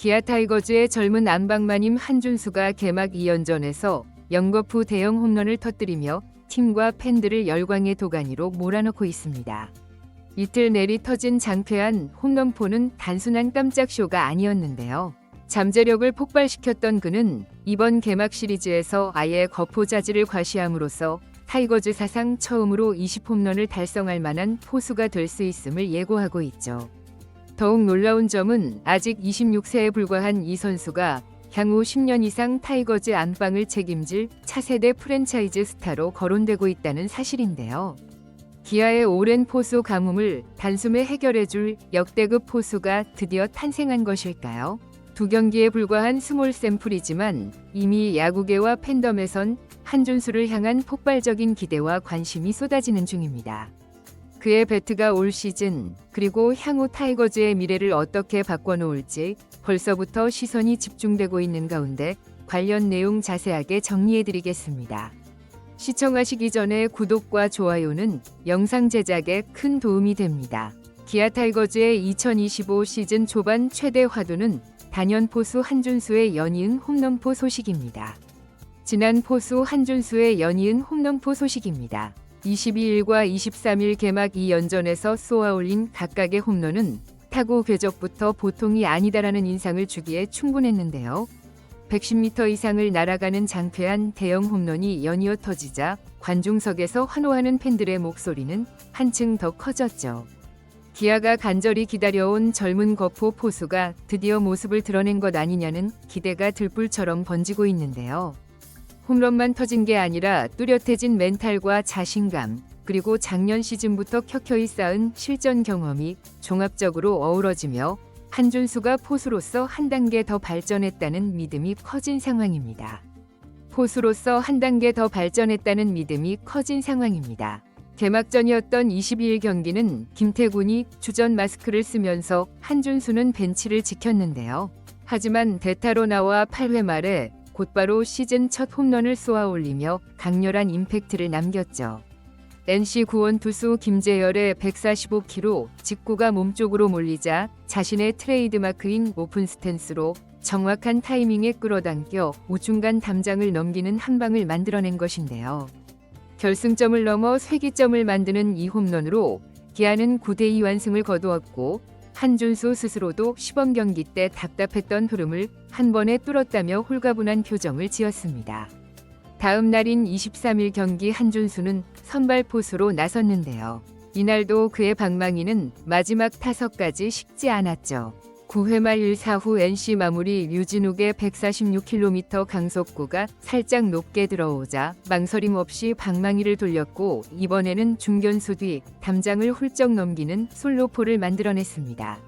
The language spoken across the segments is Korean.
기아 타이거즈의 젊은 안방마님 한준수가 개막 2연전에서 영거푸 대형 홈런을 터뜨리며 팀과 팬들을 열광의 도가니로 몰아넣고 있습니다. 이틀 내리 터진 장쾌한 홈런포는 단순한 깜짝 쇼가 아니었는데요. 잠재력을 폭발시켰던 그는 이번 개막 시리즈에서 아예 거포자질을 과시함으로써 타이거즈 사상 처음으로 20홈런을 달성할 만한 포수가 될 수 있음을 예고하고 있죠. 더욱 놀라운 점은 아직 26세에 불과한 이 선수가 향후 10년 이상 타이거즈 안방을 책임질 차세대 프랜차이즈 스타로 거론되고 있다는 사실인데요. 기아의 오랜 포수 가뭄을 단숨에 해결해줄 역대급 포수가 드디어 탄생한 것일까요? 2경기에 불과한 스몰 샘플이지만 이미 야구계와 팬덤에선 한준수를 향한 폭발적인 기대와 관심이 쏟아지는 중입니다. 그의 배트가 올 시즌 그리고 향후 타이거즈의 미래를 어떻게 바꿔놓을지 벌써부터 시선이 집중되고 있는 가운데 관련 내용 자세하게 정리해드리겠습니다. 시청하시기 전에 구독과 좋아요는 영상 제작에 큰 도움이 됩니다. 기아 타이거즈의 2025 시즌 초반 최대 화두는 단연 포수 한준수의 연이은 홈런포 소식입니다. 지난 포수 한준수의 연이은 홈런포 소식입니다. 22일과 23일 개막 2연전에서 쏘아올린 각각의 홈런은 타구 궤적부터 보통이 아니다라는 인상을 주기에 충분했는데요. 110m 이상을 날아가는 장쾌한 대형 홈런이 연이어 터지자 관중석에서 환호하는 팬들의 목소리는 한층 더 커졌죠. 기아가 간절히 기다려온 젊은 거포 포수가 드디어 모습을 드러낸 것 아니냐는 기대가 들불처럼 번지고 있는데요. 홈런만 터진 게 아니라 뚜렷해진 멘탈과 자신감, 그리고 작년 시즌부터 켜켜이 쌓은 실전 경험이 종합적으로 어우러지며 한준수가 포수로서 한 단계 더 발전했다는 믿음이 커진 상황입니다. 개막전이었던 22일 경기는 김태군이 주전 마스크를 쓰면서 한준수는 벤치를 지켰는데요. 하지만 대타로 나와 8회 말에 곧바로 시즌 첫 홈런을 쏘아올리며 강렬한 임팩트를 남겼죠. NC 구원 투수 김재열의 145km 직구가 몸쪽으로 몰리자 자신의 트레이드마크인 오픈 스탠스로 정확한 타이밍에 끌어당겨 우중간 담장을 넘기는 한 방을 만들어낸 것인데요. 결승점을 넘어 쇄기점을 만드는 이 홈런으로 기아는 9대2 완승을 거두었고 한준수 스스로도 시범 경기 때 답답했던 흐름을 한 번에 뚫었다며 홀가분한 표정을 지었습니다. 다음 날인 23일 경기 한준수는 선발 포수로 나섰는데요. 이날도 그의 방망이는 마지막 타석까지 식지 않았죠. 9회 말 1사후 NC 마무리 류진욱의 146km 강속구가 살짝 높게 들어오자 망설임 없이 방망이를 돌렸고 이번에는 중견수 뒤 담장을 훌쩍 넘기는 솔로포를 만들어냈습니다.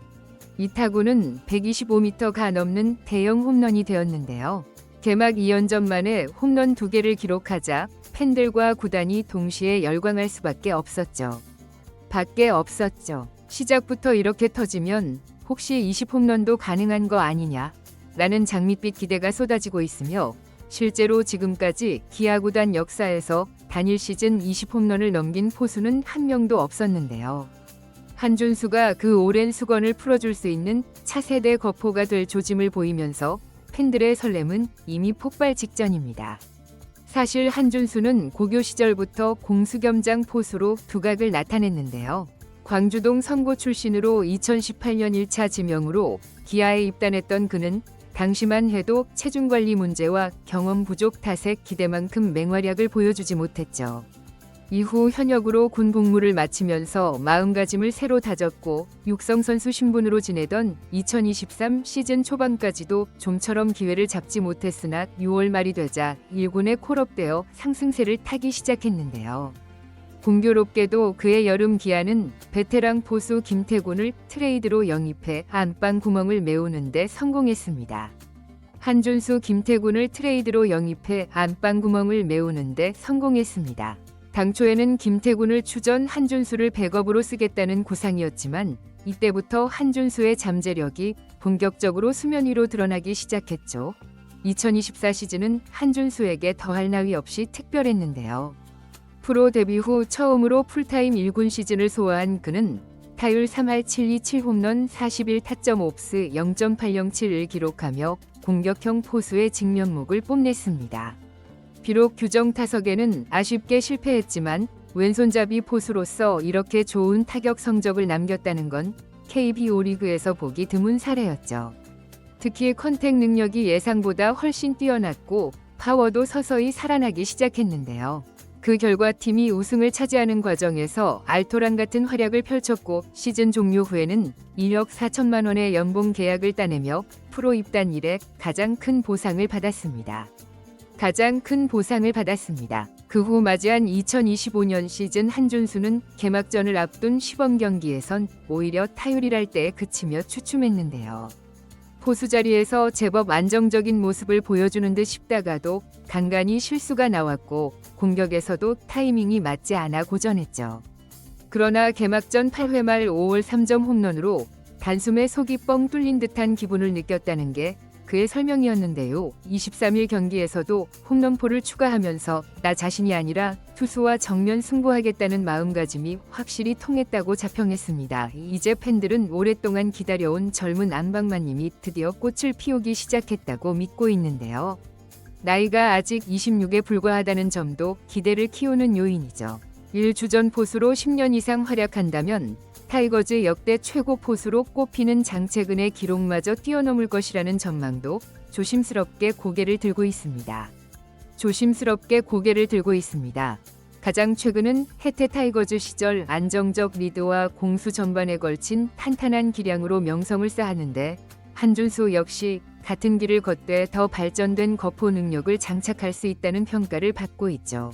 이 타구는 125m가 넘는 대형 홈런이 되었는데요. 개막 2연전 만에 홈런 2개를 기록하자 팬들과 구단이 동시에 열광할 수밖에 없었죠. 시작부터 이렇게 터지면 혹시 20홈런도 가능한 거 아니냐? 라는 장밋빛 기대가 쏟아지고 있으며 실제로 지금까지 기아 구단 역사에서 단일 시즌 20홈런을 넘긴 포수는 한 명도 없었는데요. 한준수가 그 오랜 수건을 풀어줄 수 있는 차세대 거포가 될 조짐을 보이면서 팬들의 설렘은 이미 폭발 직전입니다. 사실 한준수는 고교 시절부터 공수겸장 포수로 두각을 나타냈는데요. 광주동 선고 출신으로 2018년 1차 지명으로 기아에 입단했던 그는 당시만 해도 체중관리 문제와 경험 부족 탓에 기대만큼 맹활약을 보여주지 못했죠. 이후 현역으로 군 복무를 마치면서 마음가짐을 새로 다졌고 육성선수 신분으로 지내던 2023 시즌 초반까지도 좀처럼 기회를 잡지 못했으나 6월 말이 되자 1군에 콜업되어 상승세를 타기 시작했는데요. 공교롭게도 그의 여름 기아는 베테랑 포수 김태군을 트레이드로 영입해 안방 구멍을 메우는 데 성공했습니다. 한준수 김태군을 트레이드로 영입해 안방 구멍을 메우는 데 성공했습니다. 당초에는 김태군을 추전 한준수를 백업으로 쓰겠다는 구상이었지만 이때부터 한준수의 잠재력이 본격적으로 수면 위로 드러나기 시작했죠. 2024 시즌은 한준수에게 더할 나위 없이 특별했는데요. 프로 데뷔 후 처음으로 풀타임 1군 시즌을 소화한 그는 타율 3할 7리 7홈런 41타점 옵스 0.807을 기록하며 공격형 포수의 직면목을 뽐냈습니다. 비록 규정 타석에는 아쉽게 실패했지만 왼손잡이 포수로서 이렇게 좋은 타격 성적을 남겼다는 건 KBO 리그에서 보기 드문 사례였죠. 특히 컨택 능력이 예상보다 훨씬 뛰어났고 파워도 서서히 살아나기 시작했는데요. 그 결과 팀이 우승을 차지하는 과정에서 알토란 같은 활약을 펼쳤고 시즌 종료 후에는 1억 4천만 원의 연봉 계약을 따내며 프로 입단 이래 가장 큰 보상을 받았습니다. 그 후 맞이한 2025년 시즌 한준수는 개막전을 앞둔 시범 경기에선 오히려 타율이랄 때에 그치며 추춤했는데요. 포수 자리에서 제법 안정적인 모습을 보여주는 듯 싶다가도 간간히 실수가 나왔고 공격에서도 타이밍이 맞지 않아 고전했죠. 그러나 개막전 8회 말 5월 3점 홈런으로 단숨에 속이 뻥 뚫린 듯한 기분을 느꼈다는 게 그의 설명이었는데요. 23일 경기에서도 홈런포를 추가하면서 나 자신이 아니라 투수와 정면 승부하겠다는 마음가짐이 확실히 통했다고 자평했습니다. 이제 팬들은 오랫동안 기다려온 젊은 안방마님이 드디어 꽃을 피우기 시작했다고 믿고 있는데요. 나이가 아직 26에 불과하다는 점도 기대를 키우는 요인이죠. 1주전 포수로 10년 이상 활약한다면 타이거즈 역대 최고 포수로 꼽히는 장채근의 기록마저 뛰어넘을 것이라는 전망도 조심스럽게 고개를 들고 있습니다. 가장 최근은 해태 타이거즈 시절 안정적 리드와 공수 전반에 걸친 탄탄한 기량으로 명성을 쌓았는데 한준수 역시 같은 길을 걷되 더 발전된 거포 능력을 장착할 수 있다는 평가를 받고 있죠.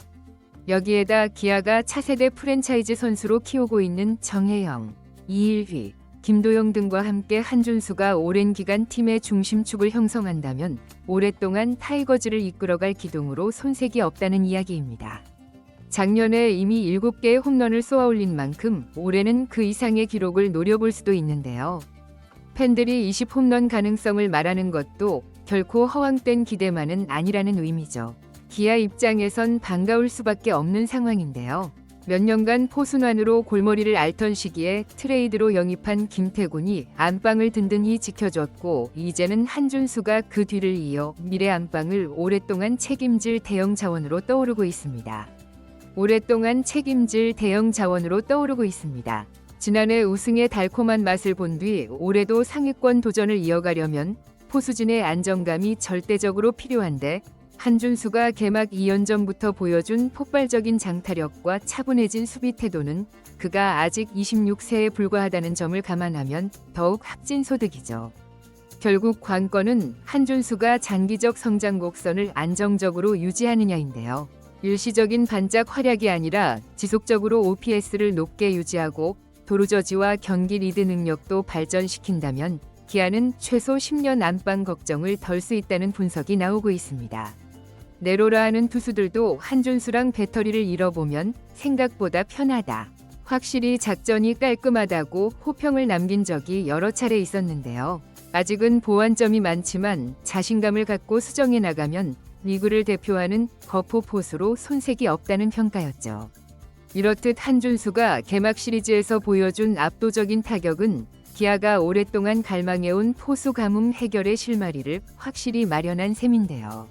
여기에다 기아가 차세대 프랜차이즈 선수로 키우고 있는 정혜영, 이일휘, 김도영 등과 함께 한준수가 오랜 기간 팀의 중심축을 형성한다면 오랫동안 타이거즈를 이끌어갈 기둥으로 손색이 없다는 이야기입니다. 작년에 이미 7개의 홈런을 쏘아올린 만큼 올해는 그 이상의 기록을 노려볼 수도 있는데요. 팬들이 20홈런 가능성을 말하는 것도 결코 허황된 기대만은 아니라는 의미죠. 기아 입장에선 반가울 수밖에 없는 상황인데요. 몇 년간 포순환으로 골머리를 앓던 시기에 트레이드로 영입한 김태군이 안방을 든든히 지켜줬고 이제는 한준수가 그 뒤를 이어 미래 안방을 오랫동안 책임질 대형 자원으로 떠오르고 있습니다. 지난해 우승의 달콤한 맛을 본 뒤 올해도 상위권 도전을 이어가려면 포수진의 안정감이 절대적으로 필요한데 한준수가 개막 2년 전부터 보여준 폭발적인 장타력과 차분해진 수비 태도는 그가 아직 26세에 불과하다는 점을 감안하면 더욱 확진소득이죠. 결국 관건은 한준수가 장기적 성장 곡선을 안정적으로 유지하느냐인데요. 일시적인 반짝 활약이 아니라 지속적으로 OPS를 높게 유지하고 도루저지와 경기 리드 능력도 발전시킨다면 기아는 최소 10년 안방 걱정을 덜 수 있다는 분석이 나오고 있습니다. 내로라 하는 투수들도 한준수랑 배터리를 잃어보면 생각보다 편하다. 확실히 작전이 깔끔하다고 호평을 남긴 적이 여러 차례 있었는데요. 아직은 보완점이 많지만 자신감을 갖고 수정해 나가면 리그를 대표하는 거포 포수로 손색이 없다는 평가였죠. 이렇듯 한준수가 개막 시리즈에서 보여준 압도적인 타격은 기아가 오랫동안 갈망해온 포수 가뭄 해결의 실마리를 확실히 마련한 셈인데요.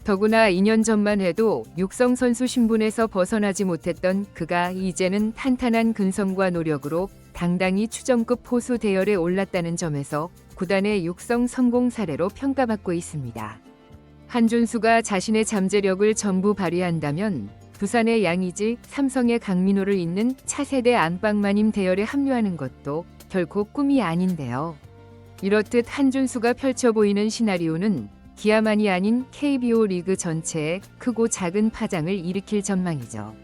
더구나 2년 전만 해도 육성 선수 신분에서 벗어나지 못했던 그가 이제는 탄탄한 근성과 노력으로 당당히 추정급 포수 대열에 올랐다는 점에서 구단의 육성 성공 사례로 평가받고 있습니다. 한준수가 자신의 잠재력을 전부 발휘한다면 두산의 양의지, 삼성의 강민호를 잇는 차세대 안방마님 대열에 합류하는 것도 결코 꿈이 아닌데요. 이렇듯 한준수가 펼쳐 보이는 시나리오는 기아만이 아닌 KBO 리그 전체에 크고 작은 파장을 일으킬 전망이죠.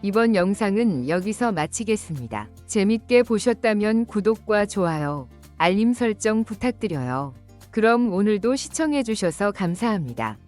이번 영상은 여기서 마치겠습니다. 재밌게 보셨다면 구독과 좋아요, 알림 설정 부탁드려요. 그럼 오늘도 시청해주셔서 감사합니다.